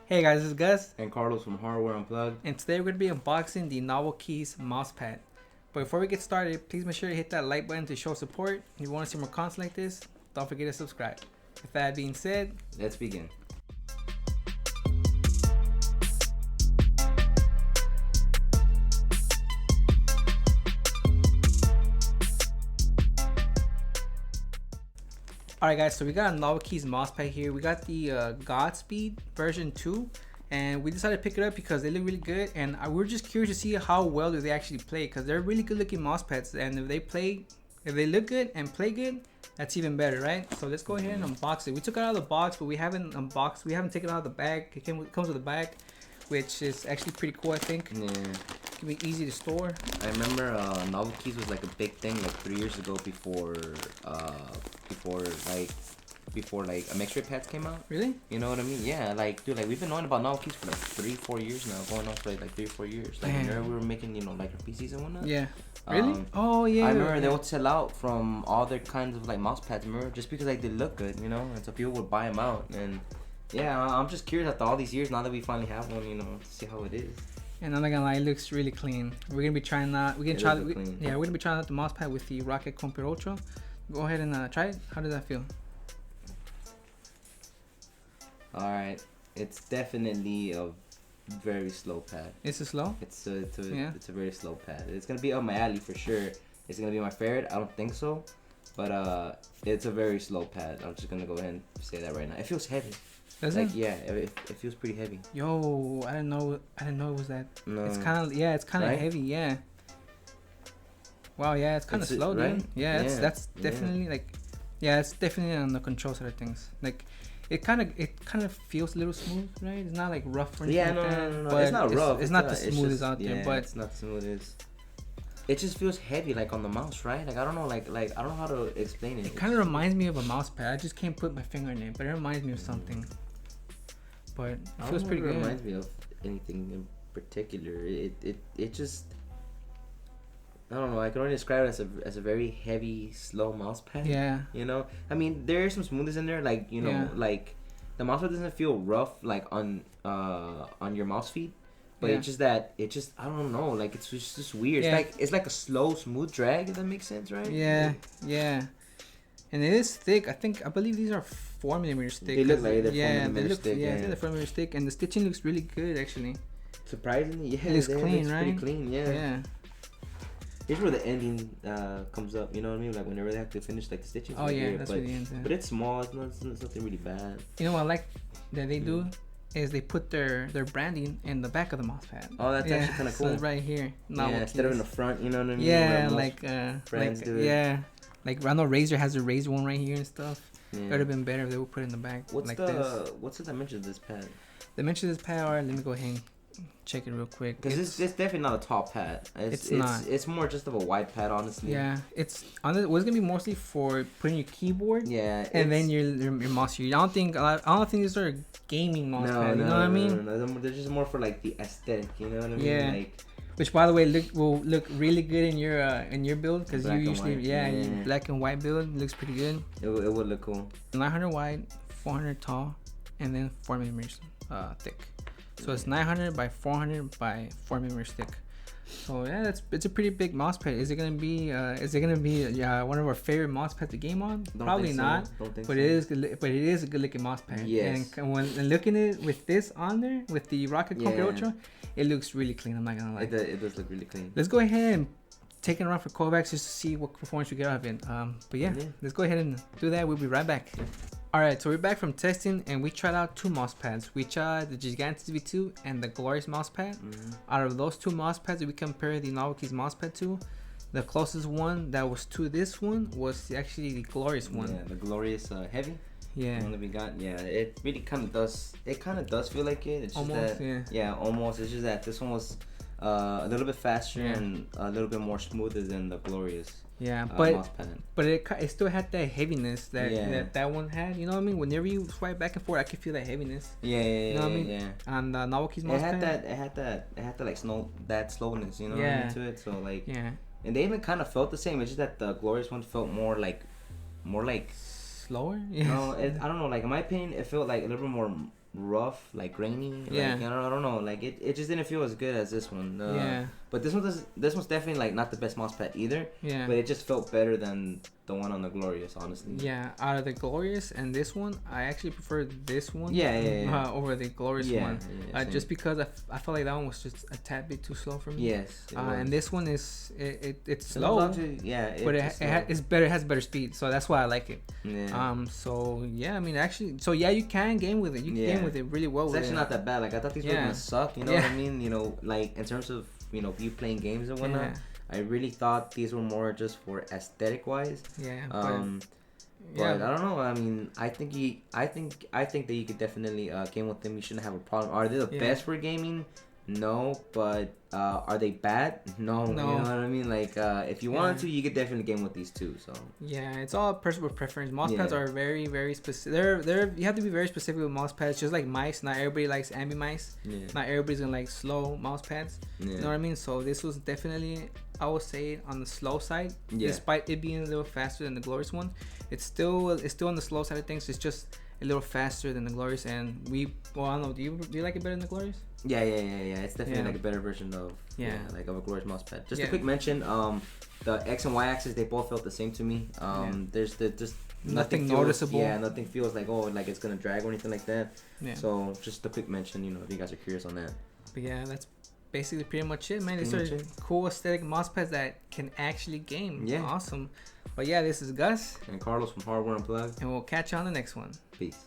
Hey guys, this is Gus, And Carlos from Hardware Unplugged. and today we're going to be unboxing the Novel Keys mousepad. But before we get started, please make sure to hit that like button to show support. If you want to see more content like this, don't forget to subscribe. With that being said, Let's begin. alright guys, so we got a Novel Keys mousepad here. We got the Godspeed version 2, and we decided to pick it up because they look really good, and we're just curious to see how well do they actually play, because they're really good looking mousepads, and if they look good and play good, that's even better, right? So let's go ahead and unbox it. We took it out of the box, but we haven't taken it out of the bag. It comes with a bag, which is actually pretty cool, I think. Yeah. It can be easy to store. I remember Novel Keys was like a big thing like 3 years ago before mixed rate pads came out. Really? You know what I mean? Yeah, like dude, like we've been knowing about Novel Keys for like 3-4 years now, going on for like 3 or 4 years. Like whenever we were making, like our PCs and whatnot. Yeah. Really? Oh yeah. I remember they would sell out from all their kinds of like mouse pads, remember? Just because like they look good, and so people would buy them out. And yeah, I'm just curious after all these years, now that we finally have one, to see how it is. And I'm not gonna lie, it looks really clean. We're gonna be trying that. We're gonna be trying out the mousepad with the Rocket Computer Ultra. Go ahead and try it. How does that feel? All right, it's definitely a very slow pad. Is it slow? It's a very slow pad. It's gonna be up my alley for sure. It's gonna be my favorite. I don't think so, but it's a very slow pad. I'm just gonna go ahead and say that right now. It feels heavy. Does it? Yeah, it feels pretty heavy. Yo, I didn't know it was that. No. It's kind of Right? heavy, yeah. Wow, yeah, it's kind of slow, right? dude. Yeah, that's definitely it's definitely on the control side of things. Like, it kind of feels a little smooth, right? It's not like rough or anything. No. But It's not rough. It's not the smoothest out there, but it's not the smoothest. It just feels heavy, like on the mouse, right? Like I don't know, like I don't know how to explain it. It kind of reminds me of a mouse pad. I just can't put my finger in it, but it reminds me of something. But it feels pretty good. It reminds me of anything in particular. It just, I don't know. I can only describe it as a very heavy, slow mouse pad. Yeah. I mean, there is some smoothness in there. Like like the mouse pad doesn't feel rough like on your mouse feet. But it's just I don't know, like it's just weird. Yeah. It's like a slow, smooth drag, if that makes sense, right? Yeah. And it is thick. I believe these are 4mm thick. They look like they're 4mm thick. Yeah, they're 4mm thick, and the stitching looks really good actually. Surprisingly, yeah, it looks clean, right? Pretty clean, yeah. Yeah. Here's where the ending comes up. You know what I mean? Like whenever they have to finish like the stitching. Oh yeah, that's where the end. But it's small. It's nothing really bad. You know what I like that they do is they put their branding in the back of the mousepad. Oh, that's actually kind of cool. So right here. Instead of in the front, you know what I mean? Yeah, do it. Yeah. Like I know Razer has a Razer one right here and stuff. Yeah. It would have been better if they would put it in the back. What's the dimension of this pad? The dimension of this pad, alright, let me go ahead and check it real quick. Because it's definitely not a tall pad. It's not. It's more just of a wide pad, honestly. Yeah, it's gonna be mostly for putting your keyboard. Yeah, and then your mouse. I don't think these are gaming mouse pads. You know what I mean? No, they're just more for like the aesthetic. You know what I mean? Yeah. Like, which, by the way, will look really good in your build, because you usually your black and white build looks pretty good. It would look cool. 900 wide, 400 tall, and then 4mm thick. So it's 900 by 400 by 4mm thick. So yeah, it's a pretty big mousepad. Is it gonna be one of our favorite mousepads to game on? Probably not. But it is a good looking mousepad. Yes. And when looking at it with this on there, with the Rocket Computer Ultra, it looks really clean. I'm not gonna lie. It does look really clean. Let's go ahead and take it around for Kovacs just to see what performance we get out of it. But yeah, let's go ahead and do that. We'll be right back. Alright, so we're back from testing, and we tried out 2 mousepads. We tried the Keys Godspeed V2 and the Glorious mousepad. Out of those 2 mousepads that we compare the Novel Keys mousepad to, the closest one that was to this one was actually the Glorious one. Yeah, the Glorious Heavy. Yeah. The one that we got. Yeah, it really kind of does. It kind of does feel like it. It's just almost, that. Yeah, almost. It's just that this one was a little bit faster and a little bit more smoother than the Glorious. Yeah, but it still had that heaviness that one had. You know what I mean? Whenever you swipe back and forth, I could feel that heaviness. Yeah. You know what I mean? Yeah. On the Novel Keys mousepad, it had that like that slowness. You know what I mean, to it. So like. Yeah. And they even kind of felt the same. It's just that the Glorious one felt more like slower. Yeah. No, I don't know. Like in my opinion, it felt like a little bit rough, like grainy. Yeah. Like, I don't know. Like it just didn't feel as good as this one. Yeah. But this one's definitely like not the best mouse pad either. Yeah. But it just felt better than the one on the Glorious, honestly. Yeah. Out of the Glorious and this one, I actually prefer this one. Yeah. Over the Glorious one. Yeah, just because I felt like that one was just a tad bit too slow for me. Yes. And this one is it's slow. But it's better. It has better speed, so that's why I like it. Yeah. So yeah, I mean actually, so yeah, you can game with it. You can game with it really well. It's actually not that bad. Like I thought these were gonna suck. You know what I mean? You know, like in terms of you playing games and whatnot. I really thought these were more just for aesthetic wise. Yeah. But I don't know. I mean, I think that you could definitely game with them. You shouldn't have a problem. Are they the best for gaming? No, but are they bad? No. You know what I mean? Like, if you wanted to, you could definitely game with these two. So yeah, it's all personal preference. Mouse pads are very, very specific. They're you have to be very specific with mouse pads. Just like mice, not everybody likes ambi mice. Yeah. Not everybody's gonna like slow mouse pads. Yeah. You know what I mean? So this was definitely, I would say, on the slow side. Yeah. Despite it being a little faster than the Glorious one, it's still on the slow side of things. It's just a little faster than the Glorious, and I don't know. Do you like it better than the Glorious? Yeah. It's definitely like a better version of like of a Glorious mouse pad. Just a quick mention, the X and Y axis, they both felt the same to me. There's just nothing noticeable. Yeah, nothing feels like like it's gonna drag or anything like that. Yeah. So just a quick mention, if you guys are curious on that. But yeah, that's basically pretty much it, man. These are cool aesthetic mouse pads that can actually game. Yeah. Awesome. But yeah, this is Gus and Carlos from Hardware Unplugged, and we'll catch you on the next one. Peace.